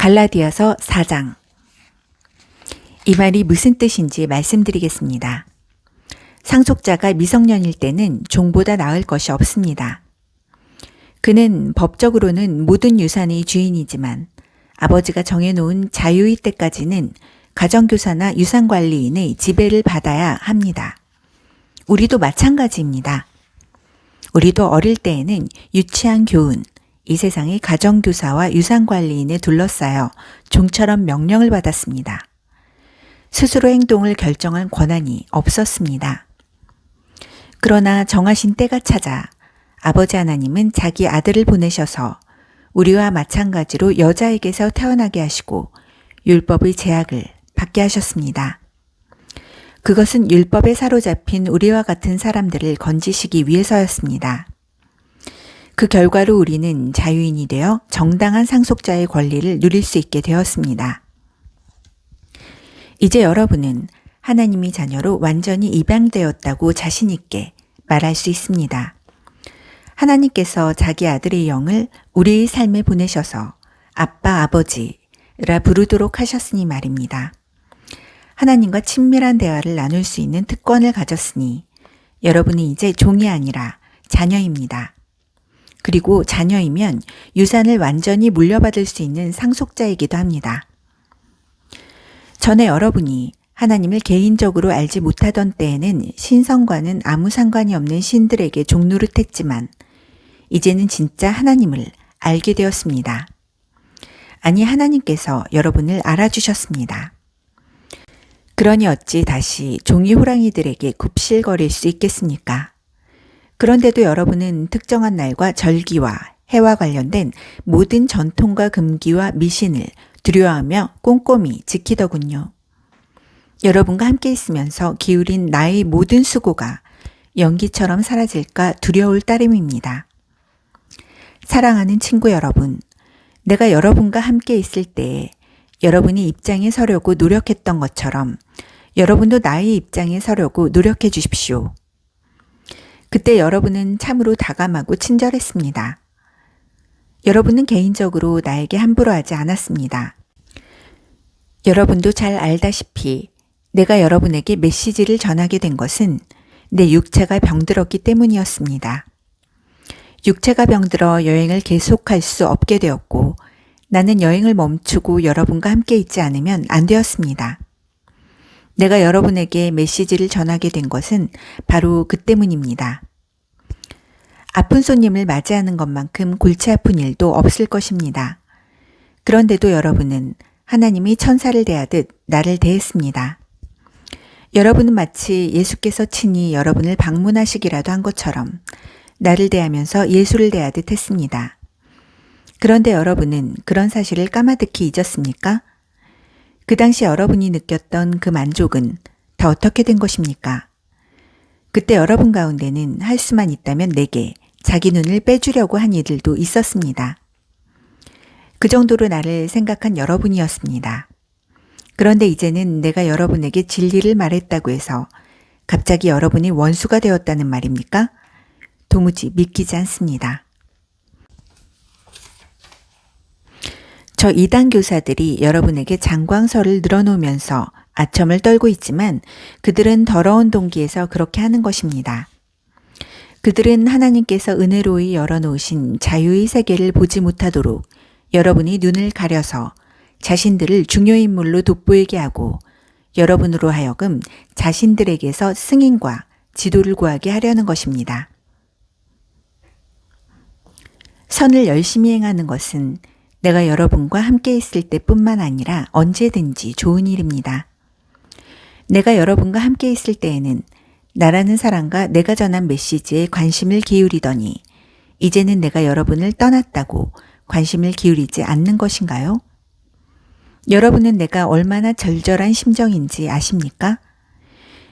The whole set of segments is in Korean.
갈라디아서 4장. 이 말이 무슨 뜻인지 말씀드리겠습니다. 상속자가 미성년일 때는 종보다 나을 것이 없습니다. 그는 법적으로는 모든 유산의 주인이지만 아버지가 정해놓은 자유의 때까지는 가정교사나 유산관리인의 지배를 받아야 합니다. 우리도 마찬가지입니다. 우리도 어릴 때에는 유치한 교훈, 이 세상의 가정교사와 유산관리인에 둘러싸여 종처럼 명령을 받았습니다. 스스로 행동을 결정한 권한이 없었습니다. 그러나 정하신 때가 찾아 아버지 하나님은 자기 아들을 보내셔서 우리와 마찬가지로 여자에게서 태어나게 하시고 율법의 제약을 받게 하셨습니다. 그것은 율법에 사로잡힌 우리와 같은 사람들을 건지시기 위해서였습니다. 그 결과로 우리는 자유인이 되어 정당한 상속자의 권리를 누릴 수 있게 되었습니다. 이제 여러분은 하나님의 자녀로 완전히 입양되었다고 자신 있게 말할 수 있습니다. 하나님께서 자기 아들의 영을 우리의 삶에 보내셔서 아빠, 아버지라 부르도록 하셨으니 말입니다. 하나님과 친밀한 대화를 나눌 수 있는 특권을 가졌으니 여러분은 이제 종이 아니라 자녀입니다. 그리고 자녀이면 유산을 완전히 물려받을 수 있는 상속자이기도 합니다. 전에 여러분이 하나님을 개인적으로 알지 못하던 때에는 신성과는 아무 상관이 없는 신들에게 종노릇했지만 이제는 진짜 하나님을 알게 되었습니다. 아니, 하나님께서 여러분을 알아주셨습니다. 그러니 어찌 다시 종이 호랑이들에게 굽실거릴 수 있겠습니까? 그런데도 여러분은 특정한 날과 절기와 해와 관련된 모든 전통과 금기와 미신을 두려워하며 꼼꼼히 지키더군요. 여러분과 함께 있으면서 기울인 나의 모든 수고가 연기처럼 사라질까 두려울 따름입니다. 사랑하는 친구 여러분, 내가 여러분과 함께 있을 때에 여러분이 입장에 서려고 노력했던 것처럼 여러분도 나의 입장에 서려고 노력해 주십시오. 그때 여러분은 참으로 다감하고 친절했습니다. 여러분은 개인적으로 나에게 함부로 하지 않았습니다. 여러분도 잘 알다시피 내가 여러분에게 메시지를 전하게 된 것은 내 육체가 병들었기 때문이었습니다. 육체가 병들어 여행을 계속할 수 없게 되었고 나는 여행을 멈추고 여러분과 함께 있지 않으면 안 되었습니다. 내가 여러분에게 메시지를 전하게 된 것은 바로 그 때문입니다. 아픈 손님을 맞이하는 것만큼 골치 아픈 일도 없을 것입니다. 그런데도 여러분은 하나님이 천사를 대하듯 나를 대했습니다. 여러분은 마치 예수께서 친히 여러분을 방문하시기라도 한 것처럼 나를 대하면서 예수를 대하듯 했습니다. 그런데 여러분은 그런 사실을 까마득히 잊었습니까? 그 당시 여러분이 느꼈던 그 만족은 다 어떻게 된 것입니까? 그때 여러분 가운데는 할 수만 있다면 내게 자기 눈을 빼주려고 한 이들도 있었습니다. 그 정도로 나를 생각한 여러분이었습니다. 그런데 이제는 내가 여러분에게 진리를 말했다고 해서 갑자기 여러분이 원수가 되었다는 말입니까? 도무지 믿기지 않습니다. 저 이단 교사들이 여러분에게 장광설을 늘어놓으면서 아첨을 떨고 있지만 그들은 더러운 동기에서 그렇게 하는 것입니다. 그들은 하나님께서 은혜로이 열어놓으신 자유의 세계를 보지 못하도록 여러분이 눈을 가려서 자신들을 중요인물로 돋보이게 하고 여러분으로 하여금 자신들에게서 승인과 지도를 구하게 하려는 것입니다. 선을 열심히 행하는 것은 내가 여러분과 함께 있을 때뿐만 아니라 언제든지 좋은 일입니다. 내가 여러분과 함께 있을 때에는 나라는 사람과 내가 전한 메시지에 관심을 기울이더니 이제는 내가 여러분을 떠났다고 관심을 기울이지 않는 것인가요? 여러분은 내가 얼마나 절절한 심정인지 아십니까?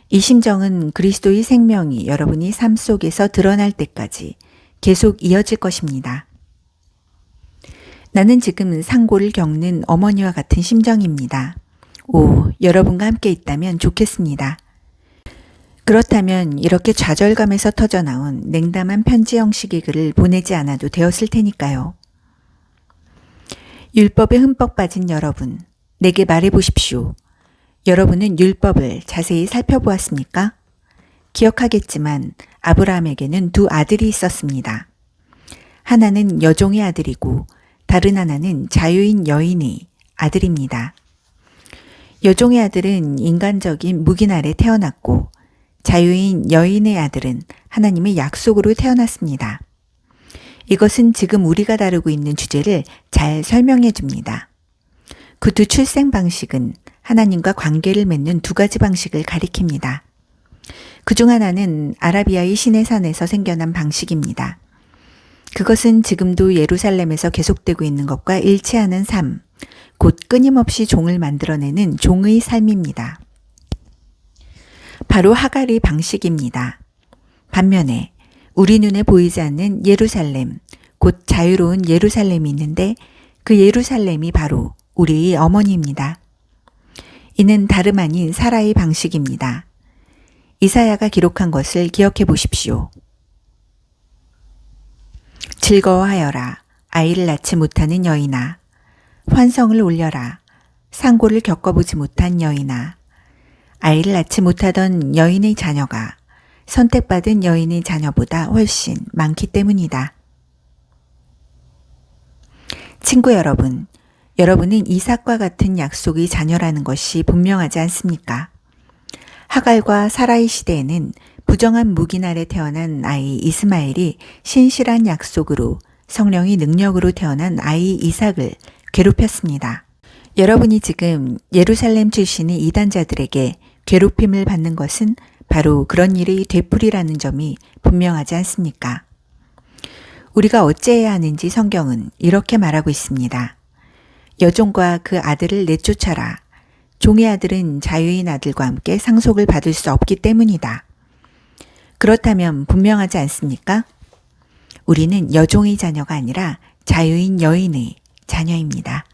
이 심정은 그리스도의 생명이 여러분이 삶 속에서 드러날 때까지 계속 이어질 것입니다. 나는 지금 상고를 겪는 어머니와 같은 심정입니다. 오, 여러분과 함께 있다면 좋겠습니다. 그렇다면 이렇게 좌절감에서 터져나온 냉담한 편지 형식의 글을 보내지 않아도 되었을 테니까요. 율법에 흠뻑 빠진 여러분, 내게 말해 보십시오. 여러분은 율법을 자세히 살펴보았습니까? 기억하겠지만 아브라함에게는 두 아들이 있었습니다. 하나는 여종의 아들이고 다른 하나는 자유인 여인의 아들입니다. 여종의 아들은 인간적인 묵인 아래 태어났고 자유인 여인의 아들은 하나님의 약속으로 태어났습니다. 이것은 지금 우리가 다루고 있는 주제를 잘 설명해 줍니다. 그 두 출생 방식은 하나님과 관계를 맺는 두 가지 방식을 가리킵니다. 그중 하나는 아라비아의 시내산에서 생겨난 방식입니다. 그것은 지금도 예루살렘에서 계속되고 있는 것과 일치하는 삶, 곧 끊임없이 종을 만들어내는 종의 삶입니다. 바로 하갈의 방식입니다. 반면에 우리 눈에 보이지 않는 예루살렘, 곧 자유로운 예루살렘이 있는데 그 예루살렘이 바로 우리의 어머니입니다. 이는 다름 아닌 사라의 방식입니다. 이사야가 기록한 것을 기억해 보십시오. 즐거워하여라, 아이를 낳지 못하는 여인아. 환성을 올려라, 상고를 겪어보지 못한 여인아. 아이를 낳지 못하던 여인의 자녀가 선택받은 여인의 자녀보다 훨씬 많기 때문이다. 친구 여러분, 여러분은 이삭과 같은 약속의 자녀라는 것이 분명하지 않습니까? 하갈과 사라의 시대에는 부정한 묵인 아래 태어난 아이 이스마엘이 신실한 약속으로 성령의 능력으로 태어난 아이 이삭을 괴롭혔습니다. 여러분이 지금 예루살렘 출신의 이단자들에게 괴롭힘을 받는 것은 바로 그런 일의 되풀이라는 점이 분명하지 않습니까? 우리가 어찌해야 하는지 성경은 이렇게 말하고 있습니다. 여종과 그 아들을 내쫓아라. 종의 아들은 자유인 아들과 함께 상속을 받을 수 없기 때문이다. 그렇다면 분명하지 않습니까? 우리는 여종의 자녀가 아니라 자유인 여인의 자녀입니다.